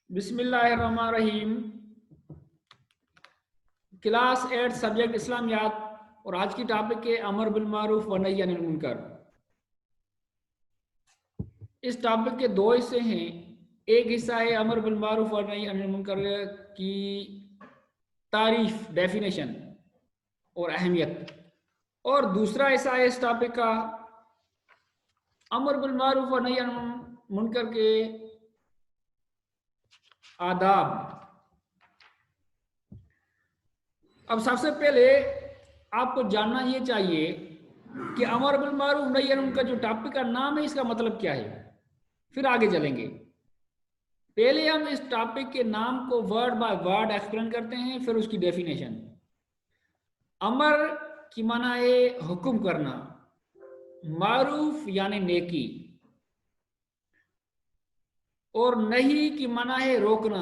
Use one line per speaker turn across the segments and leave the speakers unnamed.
بسم اللہ الرحمن الرحیم۔ کلاس 8 سبجیکٹ اسلامیات اور آج کی ٹاپک ہے امر بالمعروف و نہی عن المنکر۔ اس ٹاپک کے دو حصے ہیں، ایک حصہ ہے امر بالمعروف و نہی عن المنکر کی تعریف، ڈیفینیشن اور اہمیت، اور دوسرا حصہ ہے اس ٹاپک کا امر بالمعروف و نہی عن المنکر کے آداب۔ اب سب سے پہلے آپ کو جاننا یہ چاہیے کہ امر بالمعروف نہی عن المنکر جو ٹاپک کا نام ہے اس کا مطلب کیا ہے، پھر آگے چلیں گے۔ پہلے ہم اس ٹاپک کے نام کو ورڈ بائی ورڈ ایکسپلین کرتے ہیں، پھر اس کی ڈیفینیشن۔ امر کی معنی ہے حکم کرنا، معروف یعنی نیکی، اور نہی کی معنی ہے روکنا،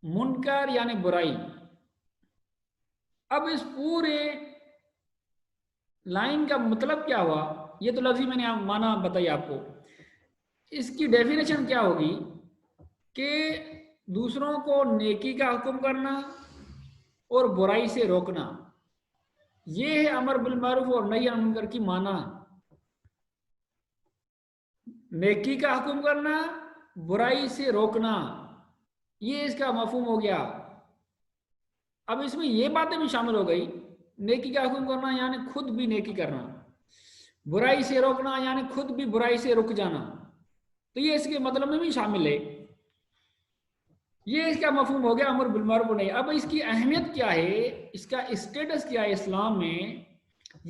منکر یعنی برائی۔ اب اس پورے لائن کا مطلب کیا ہوا، یہ تو لفظی میں نے معنی بتائی آپ کو۔ اس کی ڈیفینیشن کیا ہوگی کہ دوسروں کو نیکی کا حکم کرنا اور برائی سے روکنا، یہ ہے امر بالمعروف اور نہی عن المنکر کی معنی۔ نیکی کا حکم کرنا، برائی سے روکنا، یہ اس کا مفہوم ہو گیا۔ اب اس میں یہ باتیں بھی شامل ہو گئی، نیکی کا حکم کرنا یعنی خود بھی نیکی کرنا، برائی سے روکنا یعنی خود بھی برائی سے رک جانا، تو یہ اس کے مطلب میں بھی شامل ہے۔ یہ اس کا مفہوم ہو گیا امر بالمعروف و نہی۔ اب اس کی اہمیت کیا ہے، اس کا اسٹیٹس کیا ہے اسلام میں؟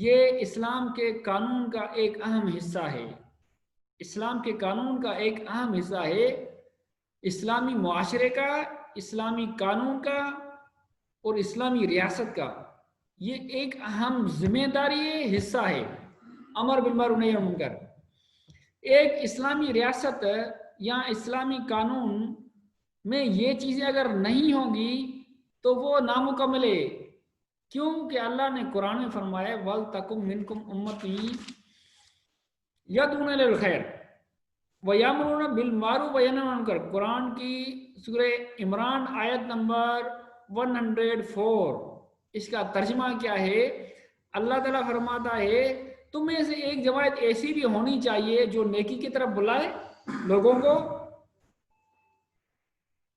یہ اسلام کے قانون کا ایک اہم حصہ ہے۔ اسلام کے قانون کا ایک اہم حصہ ہے، اسلامی معاشرے کا، اسلامی قانون کا اور اسلامی ریاست کا یہ ایک اہم ذمہ داری ہے، حصہ ہے امر بالمعروف نہی عن المنکر۔ ایک اسلامی ریاست یا اسلامی قانون میں یہ چیزیں اگر نہیں ہوں گی تو وہ نامکمل ہے۔ کیوں کہ اللہ نے قرآن میں فرمایا وَلْتَكُن مِّنكُمْ أُمَّةٌ يَدْعُونَ إِلَى الْخَيْرِ وَيَأْمُرُونَ بِالْمَعْرُوفِ وَيَنْهَوْنَ عَنِ الْمُنكَرِ۔ قرآن کی سورہ عمران آیت نمبر 104، اس کا ترجمہ کیا ہے؟ اللہ تعالیٰ فرماتا ہے تم میں سے ایک جماعت ایسی بھی ہونی چاہیے جو نیکی کی طرف بلائے لوگوں کو،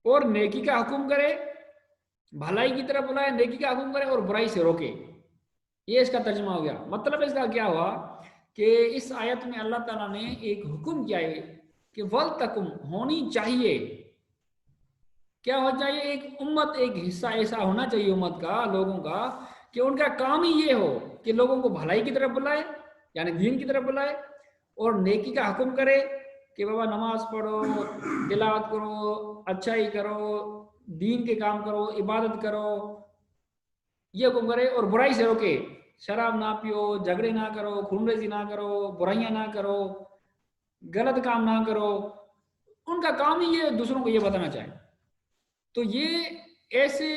اور نیکی کا حکم کرے، بھلائی کی طرف بلائے، نیکی کا حکم کرے اور برائی سے روکے۔ یہ اس کا ترجمہ ہو گیا۔ مطلب اس کا کیا ہوا کہ اس آیت میں اللہ تعالیٰ نے ایک حکم کیا ہے کہ وَلْتَكُن ہونی چاہیے، کیا ہو چاہیے؟ ایک امت، ایک حصہ ایسا ہونا چاہیے امت کا، لوگوں کا، کہ ان کا کام ہی یہ ہو کہ لوگوں کو بھلائی کی طرف بلائے یعنی دین کی طرف بلائے، اور نیکی کا حکم کرے کہ بابا نماز پڑھو، تلاوت کرو، اچھائی کرو، دین کے کام کرو، عبادت کرو، یہ حکم کرے، اور برائی سے روکے، شراب نہ پیو، جھگڑے نہ کرو، خون ریزی نہ کرو، برائیاں نہ کرو، غلط کام نہ کرو۔ ان کا کام ہی یہ دوسروں کو یہ بتانا چاہے۔ تو یہ ایسے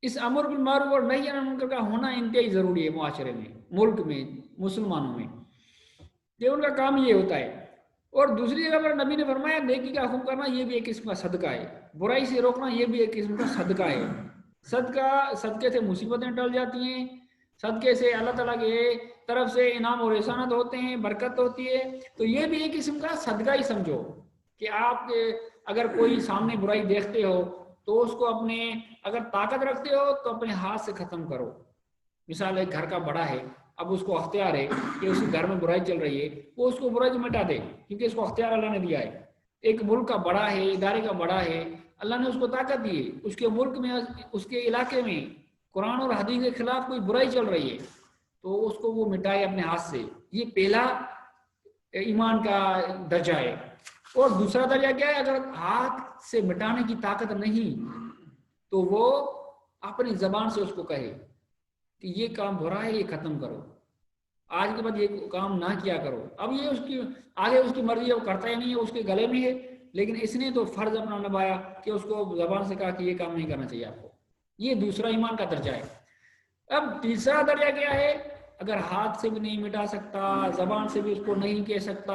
اس امر بالمعروف اور نہی عن المنکر کا ہونا انتہائی ضروری ہے معاشرے میں، ملک میں، مسلمانوں میں، کہ ان کا کام یہ ہوتا ہے۔ اور دوسری جگہ پر نبی نے فرمایا نیکی کا حکم کرنا یہ بھی ایک قسم کا صدقہ ہے، برائی سے روکنا یہ بھی ایک قسم کا صدقہ ہے۔ صدقے سے مصیبتیں ٹل جاتی ہیں، صدقے سے اللہ تعالیٰ کے طرف سے انعام اور احسانات ہوتے ہیں، برکت ہوتی ہے۔ تو یہ بھی ایک قسم کا صدقہ ہی سمجھو کہ آپ اگر کوئی سامنے برائی دیکھتے ہو تو اس کو اپنے، اگر طاقت رکھتے ہو تو اپنے ہاتھ سے ختم کرو۔ مثال ایک گھر کا بڑا ہے، اب اس کو اختیار ہے کہ اس کے گھر میں برائی چل رہی ہے، وہ اس کو برائی سے مٹا دے کیونکہ اس کو اختیار اللہ نے دیا ہے۔ ایک ملک کا بڑا ہے، ادارے کا بڑا ہے، اللہ نے اس کو طاقت دی ہے، اس کے ملک میں، اس کے علاقے میں قرآن اور حدیث کے خلاف کوئی برائی چل رہی ہے تو اس کو وہ مٹائے اپنے ہاتھ سے۔ یہ پہلا ایمان کا درجہ ہے۔ اور دوسرا درجہ کیا ہے؟ اگر ہاتھ سے مٹانے کی طاقت نہیں تو وہ اپنی زبان سے اس کو کہے کہ یہ کام برا ہے، یہ ختم کرو، آج کے بعد یہ کام نہ کیا کرو۔ اب یہ اس کی آگے اس کی مرضی ہے، وہ کرتا ہی نہیں ہے، اس کے گلے میں ہے، لیکن اس نے تو فرض اپنا نبھایا کہ اس کو زبان سے کہا کہ یہ کام نہیں کرنا چاہیے آپ کو۔ یہ دوسرا ایمان کا درجہ ہے۔ اب تیسرا درجہ کیا ہے؟ اگر ہاتھ سے بھی نہیں مٹا سکتا، زبان سے بھی اس کو نہیں کہہ سکتا،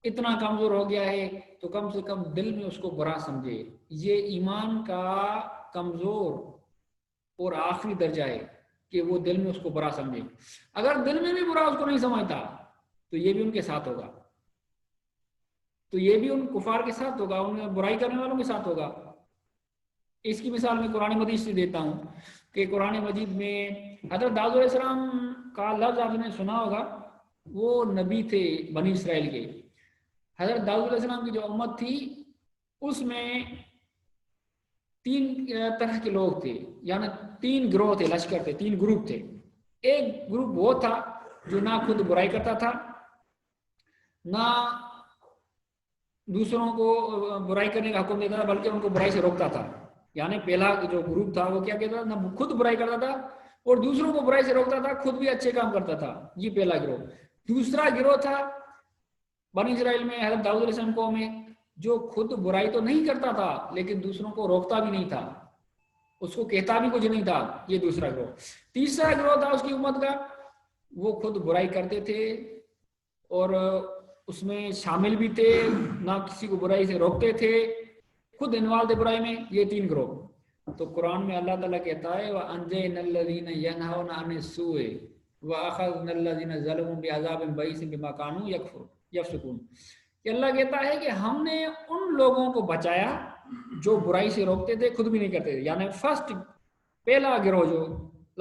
اتنا کمزور ہو گیا ہے تو کم سے کم دل میں اس کو برا سمجھے. یہ ایمان کا کمزور اور آخری درجہ ہے کہ وہ دل میں اس کو برا سمجھے. اگر دل میں بھی برا اس کو نہیں سمجھتا تو یہ بھی ان کے ساتھ ہوگا, تو یہ بھی ان کفار کے ساتھ ہوگا, ان برائی کرنے والوں کے ساتھ ہوگا. اس کی مثال میں قرآن مجید سے دیتا ہوں کہ قرآن مجید میں حضرت داؤد علیہ السلام کا لفظ آپ نے سنا ہوگا, وہ نبی تھے بنی اسرائیل کے. حضرت داؤد علیہ السلام کی جو امت تھی اس میں 3 طرح کے لوگ تھے, یعنی 3 گروہ تھے, لشکر تھے, 3 گروپ تھے. ایک گروپ وہ تھا جو نہ خود برائی کرتا تھا, نہ دوسروں کو برائی کرنے کا حکم دیتا تھا, بلکہ ان کو برائی سے روکتا تھا. یعنی پہلا جو گروپ تھا وہ کیا کہتا تھا, نہ خود برائی کرتا تھا اور دوسروں کو برائی سے روکتا تھا, خود بھی اچھے کام کرتا تھا. یہ پہلا گروہ. دوسرا گروہ تھا بنی اسرائیل میں حضرت داؤد علیہ السلام قوم میں, جو خود برائی تو نہیں کرتا تھا لیکن دوسروں کو روکتا بھی نہیں تھا, اس کو کہتا بھی کچھ نہیں تھا. یہ دوسرا گروہ. تیسرا گروہ تھا اس کی امت کا, وہ خود برائی کرتے تھے اور اس میں شامل بھی تھے, نہ کسی کو برائی سے روکتے تھے, خود انوالو تھے برائی میں. یہ 3 گروہ. تو قرآن میں اللہ تعالیٰ کہتا ہے وَأَنجَيْنَا الَّذِينَ يَنْهَوْنَ عَنِ السُّوءِ وَأَخَذْنَا الَّذِينَ ظَلَمُوا بِعَذَابٍ بَئِيسٍ بِمَا كَانُوا يَفْسُقُونَ. کہ اللہ کہتا ہے کہ ہم نے ان لوگوں کو بچایا جو برائی سے روکتے تھے, خود بھی نہیں کرتے تھے. یعنی فرسٹ پہلا گروہ جو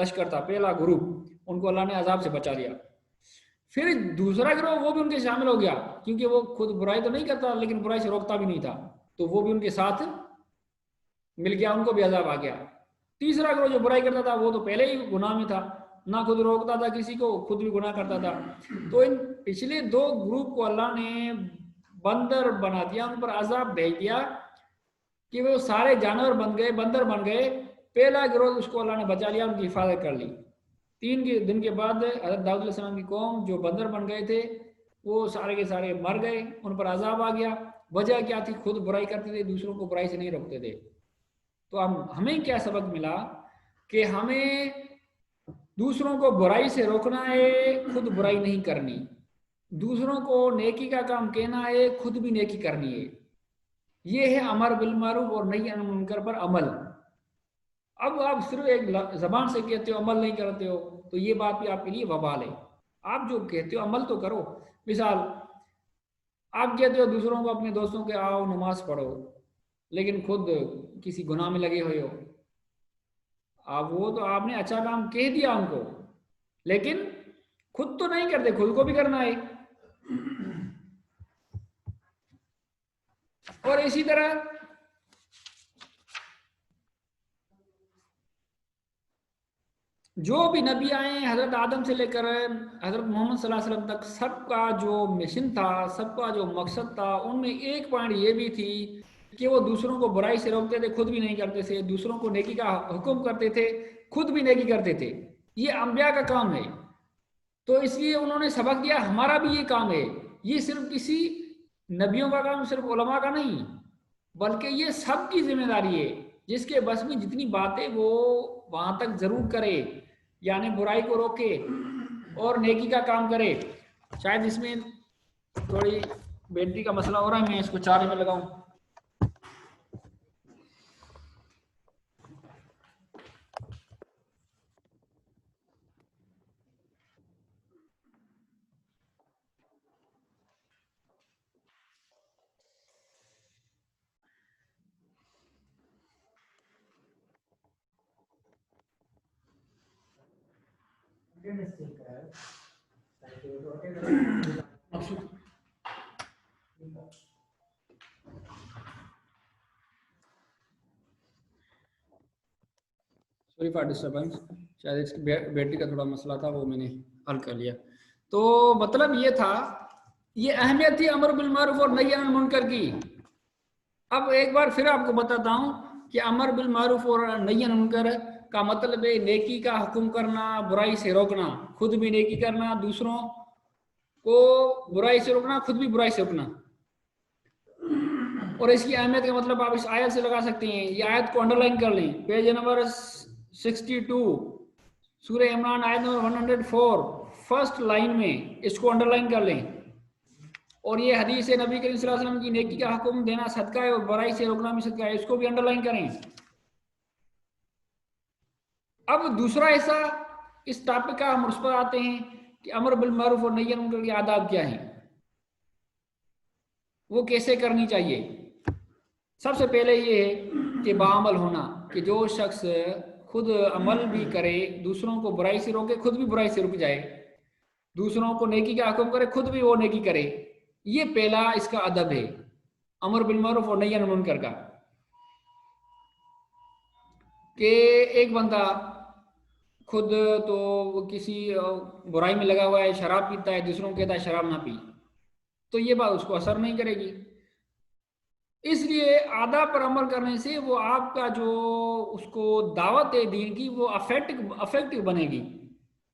لشکر تھا, پہلا گروپ, ان کو اللہ نے عذاب سے بچا لیا. پھر دوسرا گروہ وہ بھی ان کے شامل ہو گیا, کیونکہ وہ خود برائی تو نہیں کرتا لیکن برائی سے روکتا بھی نہیں تھا, تو وہ بھی ان کے ساتھ مل گیا, ان کو بھی عذاب آ گیا. تیسرا گروہ جو برائی کرتا تھا وہ تو پہلے ہی گناہ میں تھا, نہ خود روکتا تھا کسی کو, خود بھی گناہ کرتا تھا. تو ان پچھلے 2 گروپ کو اللہ نے بندر بنا دیا, ان پر عذاب بھیج دیا کہ وہ سارے جانور بن گئے, بندر بن گئے. پہلا گروہ اس کو اللہ نے بچا لیا, ان کی حفاظت کر لی. 3 دن کے بعد حضرت داؤد علیہ السلام کی قوم جو بندر بن گئے تھے وہ سارے کے سارے مر گئے, ان پر عذاب آ گیا. وجہ کیا تھی؟ خود برائی کرتے تھے, دوسروں کو برائی سے نہیں روکتے تھے. تو اب ہمیں کیا سبق ملا کہ ہمیں دوسروں کو برائی سے روکنا ہے, خود برائی نہیں کرنی. دوسروں کو نیکی کا کام کہنا ہے, خود بھی نیکی کرنی ہے. یہ ہے امر بالمعروف اور نہی عن المنکر پر عمل. اب آپ صرف ایک زبان سے کہتے ہو, عمل نہیں کرتے ہو, تو یہ بات بھی آپ کے لیے وبال ہے. آپ جو کہتے ہو عمل تو کرو. مثال آپ کہتے ہو دوسروں کو, اپنے دوستوں کے آؤ نماز پڑھو, لیکن خود کسی گناہ میں لگے ہوئے ہو. آپ وہ تو آپ نے اچھا کام کہہ دیا ان کو, لیکن خود تو نہیں کرتے, خود کو بھی کرنا ہے. اور اسی طرح جو بھی نبی آئے ہیں حضرت آدم سے لے کر حضرت محمد صلی اللہ علیہ وسلم تک, سب کا جو مشن تھا, سب کا جو مقصد تھا, ان میں ایک پوائنٹ یہ بھی تھی کہ وہ دوسروں کو برائی سے روکتے تھے, خود بھی نہیں کرتے تھے. دوسروں کو نیکی کا حکم کرتے تھے, خود بھی نیکی کرتے تھے. یہ انبیاء کا کام ہے. تو اس لیے انہوں نے سبق دیا ہمارا بھی یہ کام ہے. یہ صرف کسی نبیوں کا کام, صرف علماء کا نہیں, بلکہ یہ سب کی ذمہ داری ہے. جس کے بس میں جتنی باتیں وہ وہاں تک ضرور کرے, یعنی برائی کو روکے اور نیکی کا کام کرے. شاید اس میں تھوڑی بیٹری کا مسئلہ ہو رہا ہے, میں اس کو چارج میں لگاؤں. سوری فار ڈسٹربنس, شاید اس کی بیٹری کا تھوڑا مسئلہ تھا, وہ میں نے حل کر لیا. تو مطلب یہ تھا, یہ اہمیت تھی امر بالمعروف اور نہی عن المنکر کی. اب ایک بار پھر آپ کو بتاتا ہوں کہ امر بالمعروف اور نہی عن المنکر کا مطلب ہے نیکی کا حکم کرنا, برائی سے روکنا, خود بھی نیکی کرنا, دوسروں کو برائی سے روکنا, خود بھی برائی سے روکنا. اور اس کی اہمیت کا مطلب آپ اس آیت سے لگا سکتے ہیں. یہ آیت کو انڈر لائن کر لیں, پیج نمبر 62 سورہ عمران آیت نمبر 104 فرسٹ لائن میں اس کو انڈر لائن کر لیں. اور یہ حدیث ہے نبی کریم صلی اللہ علیہ وسلم کی نیکی کا حکم دینا صدقہ ہے اور برائی سے روکنا بھی صدقہ ہے، اس کو بھی انڈر لائن کریں۔ اب دوسرا حصہ اس ٹاپک کا ہم اس پر آتے ہیں کہ امر بالمعروف اور نہی عن المنکر کے آداب کیا ہیں، وہ کیسے کرنی چاہیے۔ سب سے پہلے یہ ہے کہ باعمل ہونا، کہ جو شخص خود عمل بھی کرے، دوسروں کو برائی سے روکے، خود بھی برائی سے رک جائے، دوسروں کو نیکی کا حکم کرے، خود بھی وہ نیکی کرے، یہ پہلا اس کا ادب ہے امر بالمعروف اور نہی عن المنکر کا۔ کہ ایک بندہ خود تو کسی برائی میں لگا ہوا ہے، شراب پیتا ہے، دوسروں کو کہتا ہے شراب نہ پی، تو یہ بات اس کو اثر نہیں کرے گی۔ اس لیے آداب پر عمل کرنے سے وہ آپ کا جو اس کو دعوت ہے دین کی وہ افیکٹو بنے گی۔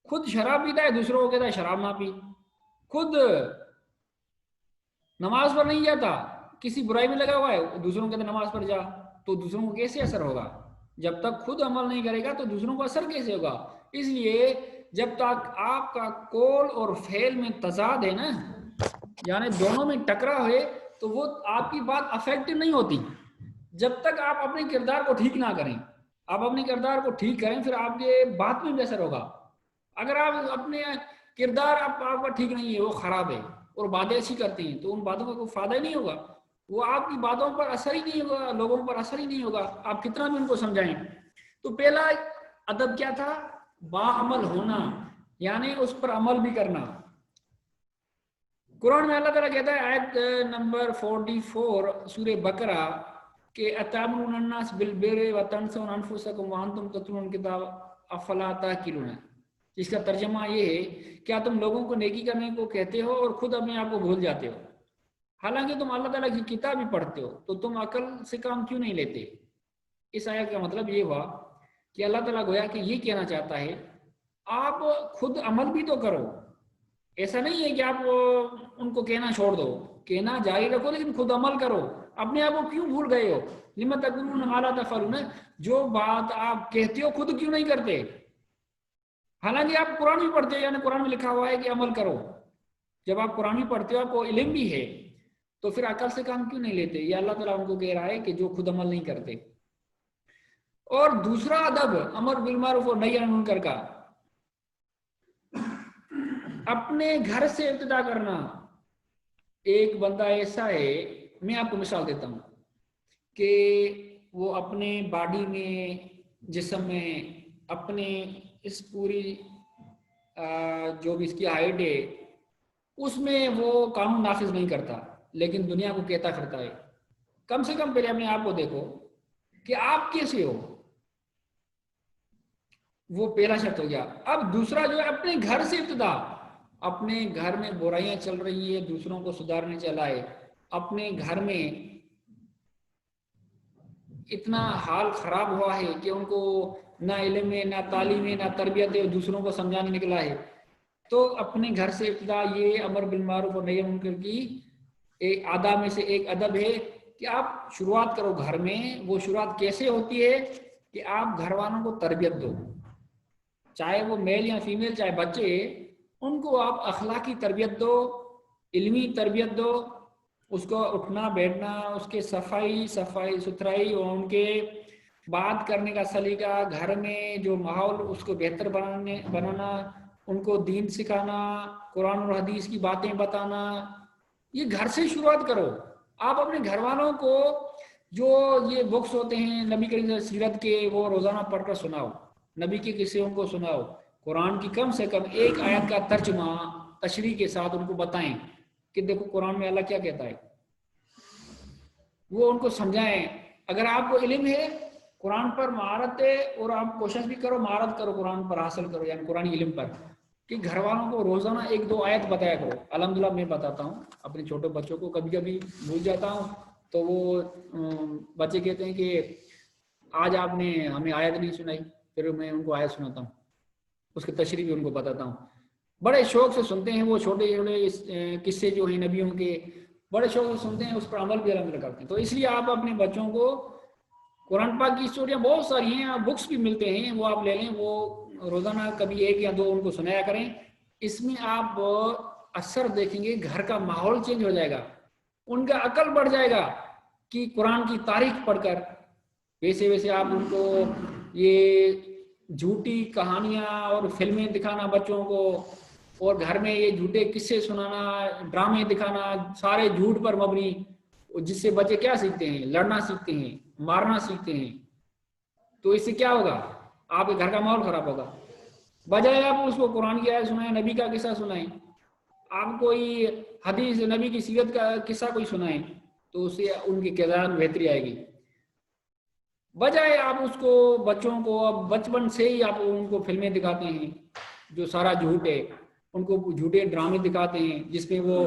خود شراب پیتا ہے، دوسروں کو کہتا ہے شراب نہ پی، خود نماز پر نہیں جاتا، کسی برائی میں لگا ہوا ہے، دوسروں کو کہتا ہے نماز پر جا، تو دوسروں کو کیسے اثر ہوگا؟ جب تک خود عمل نہیں کرے گا تو دوسروں کو اثر کیسے ہوگا؟ اس لیے جب تک آپ کا قول اور فعل میں تضاد ہے نا، یعنی دونوں میں ٹکرا ہوئے، تو وہ آپ کی بات افیکٹو نہیں ہوتی۔ جب تک آپ اپنے کردار کو ٹھیک نہ کریں، آپ اپنے کردار کو ٹھیک کریں، پھر آپ کے بات میں بھی اثر ہوگا۔ اگر آپ اپنے کردار آپ کا ٹھیک نہیں ہے، وہ خراب ہے اور باتیں اچھی کرتے ہیں، تو ان باتوں کا کوئی فائدہ ہی نہیں ہوگا، وہ آپ کی باتوں پر اثر ہی نہیں ہوگا، لوگوں پر اثر ہی نہیں ہوگا، آپ کتنا بھی ان کو سمجھائیں۔ تو پہلا ادب کیا تھا؟ باعمل ہونا، یعنی اس پر عمل بھی کرنا۔ قرآن میں اللہ تعالیٰ کہتا ہے آیت نمبر 44 سورہ بقرہ کہ اتامرون الناس بالبر وتنسون انفسکم وانتم تتلون الکتاب افلا تعقلون، جس کا ترجمہ یہ ہے کیا تم لوگوں کو نیکی کرنے کو کہتے ہو اور خود اپنے آپ کو بھول جاتے ہو، حالانکہ تم اللہ تعالیٰ کی کتاب ہی پڑھتے ہو، تو تم عقل سے کام کیوں نہیں لیتے؟ اس آیت کا مطلب یہ ہوا کہ اللہ تعالیٰ گویا کہ یہ کہنا چاہتا ہے آپ خود عمل بھی تو کرو، ایسا نہیں ہے کہ آپ ان کو کہنا چھوڑ دو، کہنا جاری رکھو لیکن خود عمل کرو۔ اپنے آپ کو کیوں بھول گئے ہو؟ لم تقولون ما لا تفعلون، جو بات آپ کہتے ہو خود کیوں نہیں کرتے؟ حالانکہ آپ قرآن بھی پڑھتے ہو، یعنی قرآن میں لکھا ہوا ہے کہ عمل کرو۔ جب آپ قرآن بھی پڑھتے ہو، آپ کو علم بھی ہے، تو پھر عقل سے کام کیوں نہیں لیتے؟ یہ اللہ تعالیٰ ان کو کہہ رہا ہے کہ جو خود عمل نہیں کرتے۔ اور دوسرا ادب امر بالمعروف اور نہی عن المنکر کا، اپنے گھر سے ابتدا کرنا۔ ایک بندہ ایسا ہے، میں آپ کو مثال دیتا ہوں کہ وہ اپنے باڈی میں، جسم میں، اپنے اس پوری جو بھی اس کی ہائٹ ہے اس میں وہ قانون نافذ نہیں کرتا، لیکن دنیا کو کہتا کرتا ہے۔ کم سے کم پہلے اپنے آپ کو دیکھو کہ آپ کیسے ہو، وہ پہلا شرط ہو گیا۔ اب دوسرا جو ہے اپنے گھر سے ابتدا، اپنے گھر میں برائیاں چل رہی ہے، دوسروں کو سدھارنے چلا ہے، اپنے گھر میں اتنا حال خراب ہوا ہے کہ ان کو نہ علم ہے، نہ تعلیم ہے، نہ تربیت ہے، دوسروں کو سمجھانے نکلا ہے، تو اپنے گھر سے ابتدا۔ یہ امر بالمعروف اور نہی عن المنکر کی ایک آداب میں سے ایک ادب ہے کہ آپ شروعات کرو گھر میں۔ وہ شروعات کیسے ہوتی ہے کہ آپ گھر والوں کو تربیت دو، چاہے وہ میل یا فیمیل، چاہے بچے، ان کو آپ اخلاقی تربیت دو، علمی تربیت دو، اس کو اٹھنا بیٹھنا، اس کے صفائی ستھرائی اور ان کے بات کرنے کا سلیقہ، گھر میں جو ماحول اس کو بہتر بنانا، ان کو دین سکھانا، قرآن اور حدیث کی باتیں بتانا، یہ گھر سے شروعات کرو۔ آپ اپنے گھر والوں کو جو یہ بکس ہوتے ہیں نبی کریم سیرت کے، وہ روزانہ پڑھ کر سناؤ، نبی کے قصے ان کو سناؤ، قرآن کی کم سے کم ایک آیت کا ترجمہ تشریح کے ساتھ ان کو بتائیں کہ دیکھو قرآن میں اللہ کیا کہتا ہے، وہ ان کو سمجھائیں۔ اگر آپ کو علم ہے، قرآن پر مہارت ہے، اور آپ کوشش بھی کرو، مہارت کرو، قرآن پر حاصل کرو، یعنی قرآن علم پر، کہ گھر والوں کو روزانہ 1-2 آیت بتایا کرو۔ الحمدللہ میں بتاتا ہوں اپنے چھوٹے بچوں کو، کبھی کبھی بھول جاتا ہوں تو وہ بچے کہتے ہیں کہ آج آپ نے ہمیں آیت نہیں سنائی، پھر میں ان کو آیت سناتا ہوں، اس کی تشریح بھی ان کو بتاتا ہوں۔ بڑے شوق سے سنتے ہیں وہ، چھوٹے چھوٹے قصے جو ہیں نبیوں کے، بڑے شوق سے سنتے ہیں، اس پر عمل بھی الحمدللہ کرتے ہیں۔ تو اس لیے آپ اپنے بچوں کو قرآن پاک کی اسٹوریاں بہت ساری ہیں، بکس بھی ملتے ہیں، وہ آپ لے لیں، وہ روزانہ کبھی 1 یا 2 ان کو سنایا کریں۔ اس میں آپ اثر دیکھیں گے، گھر کا ماحول چینج ہو جائے گا، ان کا عقل بڑھ جائے گا کہ قرآن کی تاریخ پڑھ کر ویسے ویسے آپ ان کو یہ جھوٹی کہانیاں اور فلمیں دکھانا بچوں کو، اور گھر میں یہ جھوٹے قصے سنانا، ڈرامے دکھانا، سارے جھوٹ پر مبنی، جس سے بچے کیا سیکھتے ہیں؟ لڑنا سیکھتے ہیں، مارنا سیکھتے ہیں. تو اس سے کیا ہوگا؟ آپ کے گھر کا ماحول خراب ہوگا. بجائے آپ اس کو قرآن کی آیت سنائیں، نبی کا قصہ سنائیں، آپ کوئی حدیث نبی کی سیرت کا قصہ کوئی سنائیں، تو اس سے ان کی کردار میں بہتری آئے گی. بجائے آپ اس کو بچوں کو اب بچپن سے ہی آپ ان کو فلمیں دکھاتے ہیں جو سارا جھوٹ ہے، ان کو جھوٹے ڈرامے دکھاتے ہیں جس میں وہ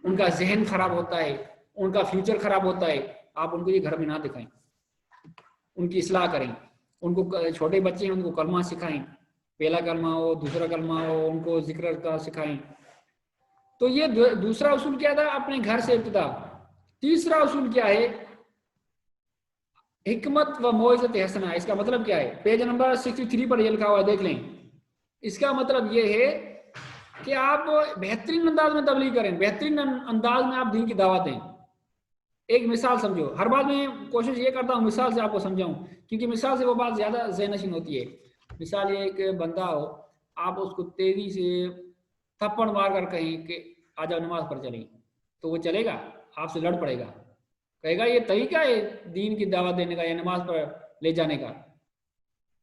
ان کا ذہن خراب ہوتا ہے، ان کا فیوچر خراب ہوتا ہے. آپ ان کو یہ گھر میں نہ دکھائیں، ان کی اصلاح کریں. ان کو چھوٹے بچے ہیں ان کو کلمہ سکھائیں، پہلا کلمہ ہو، دوسرا کلمہ ہو، ان کو ذکر کا سکھائیں. تو یہ دوسرا اصول کیا تھا؟ اپنے گھر سے ابتدا. تیسرا اصول کیا ہے؟ حکمت و موعظت حسنہ. اس کا مطلب کیا ہے؟ پیج نمبر 63 پر یہ لکھا ہوا ہے، دیکھ لیں. اس کا مطلب یہ ہے کہ آپ بہترین انداز میں تبلیغ کریں، بہترین انداز میں آپ دین کی دعوت دیں. ایک مثال سمجھو، ہر بات میں کوشش یہ کرتا ہوں مثال سے آپ کو سمجھاؤں، کیونکہ مثال سے وہ بات زیادہ ذہن نشین ہوتی ہے. مثال یہ ایک بندہ ہو، آپ اس کو تیزی سے تھپڑ مار کر کہیں کہ آ جاؤ نماز پڑھ چلیں، تو وہ چلے گا؟ آپ سے لڑ پڑے گا، کہے گا یہ طریقہ ہے دین کی دعوت دینے کا یا نماز پر لے جانے کا.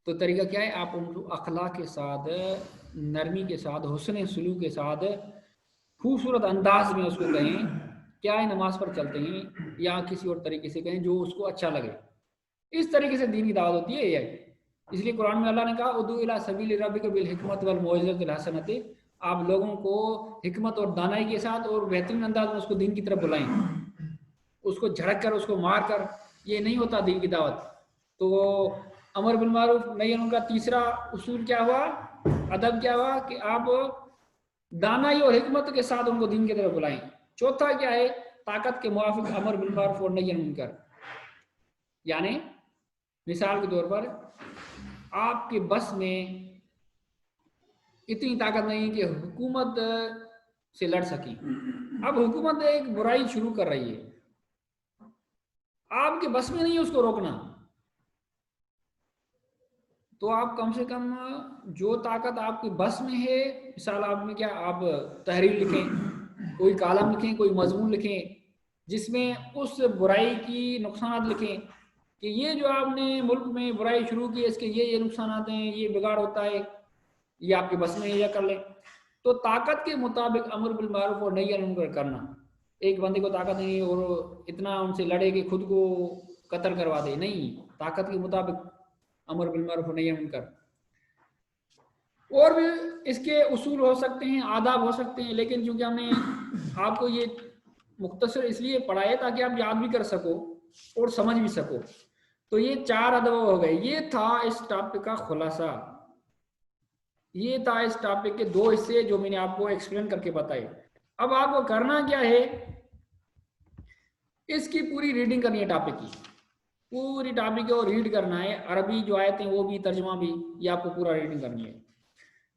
تو طریقہ کیا ہے؟ آپ ان کو اخلاق کے ساتھ، نرمی کے ساتھ، حسن سلوک کے ساتھ، خوبصورت انداز میں اس کو کہیں کیا ہے نماز پر چلتے ہیں، یا کسی اور طریقے سے کہیں جو اس کو اچھا لگے. اس طریقے سے دین کی دعوت ہوتی ہے یہ. اس لیے قرآن میں اللہ نے کہا ادعو الی سبیل ربک بالحکمت والموعظۃ الحسنۃ. آپ لوگوں کو حکمت اور دانائی کے ساتھ اور بہترین انداز میں اس کو دین کی طرف بلائیں. اس کو جھڑک کر، اس کو مار کر یہ نہیں ہوتا دین کی دعوت. تو امر بالمعروف نہی عن المنکر کا تیسرا اصول کیا ہوا؟ ادب کیا ہوا؟ کہ آپ دانائی اور حکمت کے ساتھ ان کو دین کی طرف بلائیں. چوتھا کیا ہے؟ طاقت کے موافق امر بالمعروف اور نہی عن المنکر. یعنی مثال کے طور پر آپ کے بس میں اتنی طاقت نہیں کہ حکومت سے لڑ سکی. اب حکومت ایک برائی شروع کر رہی ہے، آپ کے بس میں نہیں ہے اس کو روکنا، تو آپ کم سے کم جو طاقت آپ کے بس میں ہے، مثال آپ میں کیا، آپ تحریر لکھیں، کوئی کالم لکھیں، کوئی مضمون لکھیں جس میں اس برائی کی نقصانات لکھیں کہ یہ جو آپ نے ملک میں برائی شروع کی ہے اس کے یہ نقصانات ہیں، یہ بگاڑ ہوتا ہے، یہ آپ کے بس میں یہ کر لیں. تو طاقت کے مطابق امر بالمعروف اور نہی عن المنکر کرنا. ایک بندے کو طاقت نہیں اور اتنا ان سے لڑے کہ خود کو قتل کروا دے، نہیں، طاقت کے مطابق امر بالمعروف اور نہی عن المنکر. اور بھی اس کے اصول ہو سکتے ہیں، آداب ہو سکتے ہیں، لیکن چونکہ ہم نے آپ کو یہ مختصر اس لیے پڑھائے تاکہ آپ یاد بھی کر سکو اور سمجھ بھی سکو. تو یہ 4 ادب ہو گئے. یہ تھا اس ٹاپک کا خلاصہ، یہ تھا اس ٹاپک کے 2 حصے جو میں نے آپ کو ایکسپلین کر کے بتائے. اب آپ کو کرنا کیا ہے؟ اس کی پوری ریڈنگ کرنی ہے، ٹاپک کی پوری ٹاپک کو ریڈ کرنا ہے. عربی جو آیتیں وہ بھی، ترجمہ بھی، یہ آپ کو پورا ریڈنگ کرنی ہے.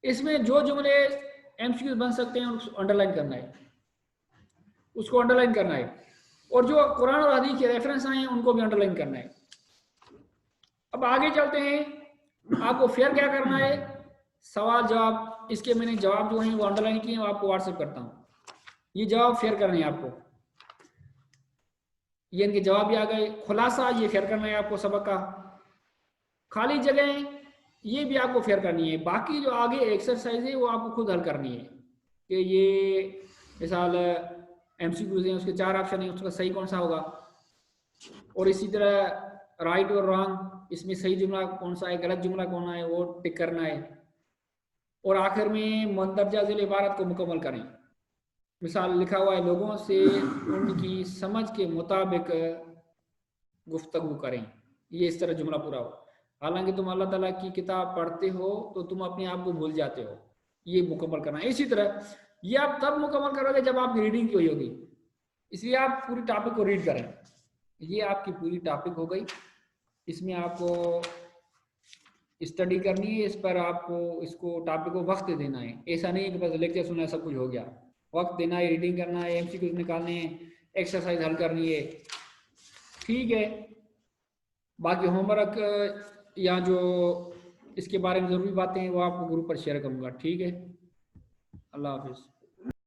اس میں جو جملے ایم سی کیو بن سکتے ہیں اس کو انڈر لائن کرنا ہے، اس کو انڈر لائن کرنا ہے. اور جو قرآن اور حدیث کے ریفرنس آئے ہیں ان کو بھی انڈر لائن کرنا ہے. اب آگے چلتے ہیں. آپ کو فیئر کیا کرنا ہے؟ سوال جواب. اس کے میں نے جواب جو ہیں وہ انڈر لائن کیے ہیں، وہ آپ کو واٹس ایپ کرتا ہوں. یہ جواب فیئر کرنے ہیں آپ کو، یہ ان کے جواب بھی آ گئے. خلاصہ یہ فیئر کرنا ہے آپ کو سبق کا. خالی جگہیں یہ بھی آپ کو فیئر کرنی ہے. باقی جو آگے ایکسرسائز ہے وہ آپ کو خود حل کرنی ہے کہ یہ مثال ایم سی کیوز ہیں، اس کے 4 آپشن ہیں، اس کا صحیح کون سا ہوگا. اور اسی طرح رائٹ اور رانگ، اس میں صحیح جملہ کون سا ہے، غلط جملہ کون ہے، وہ ٹک کرنا ہے. اور آخر میں مندرجہ ذیل عبارت کو مکمل کریں. مثال لکھا ہوا ہے لوگوں سے ان کی سمجھ کے مطابق گفتگو کریں. یہ اس طرح جملہ پورا ہو. حالانکہ تم اللہ تعالیٰ کی کتاب پڑھتے ہو تو تم اپنے آپ کو بھول جاتے ہو. یہ مکمل کرنا ہے. اسی طرح یہ آپ تب مکمل کرو گے جب آپ کی ریڈنگ کی ہوئی ہوگی. اس لیے آپ پوری ٹاپک کو ریڈ کریں. یہ آپ کی پوری ٹاپک ہو گئی. اس میں آپ کو اسٹڈی کرنی ہے، اس پر آپ کو اس کو ٹاپک کو وقت دینا ہے. ایسا نہیں کہ بس لیکچر سنا سب کچھ ہو گیا. وقت دینا ہے، ریڈنگ کرنا ہے، MCQs نکالنے ہیں، ایکسرسائز حل کرنی ہے، ٹھیک ہے. باقی ہوم ورک یا جو اس کے بارے میں ضروری باتیں ہیں وہ آپ کو گروپ پر شیئر کروں گا. ٹھیک ہے، اللہ حافظ.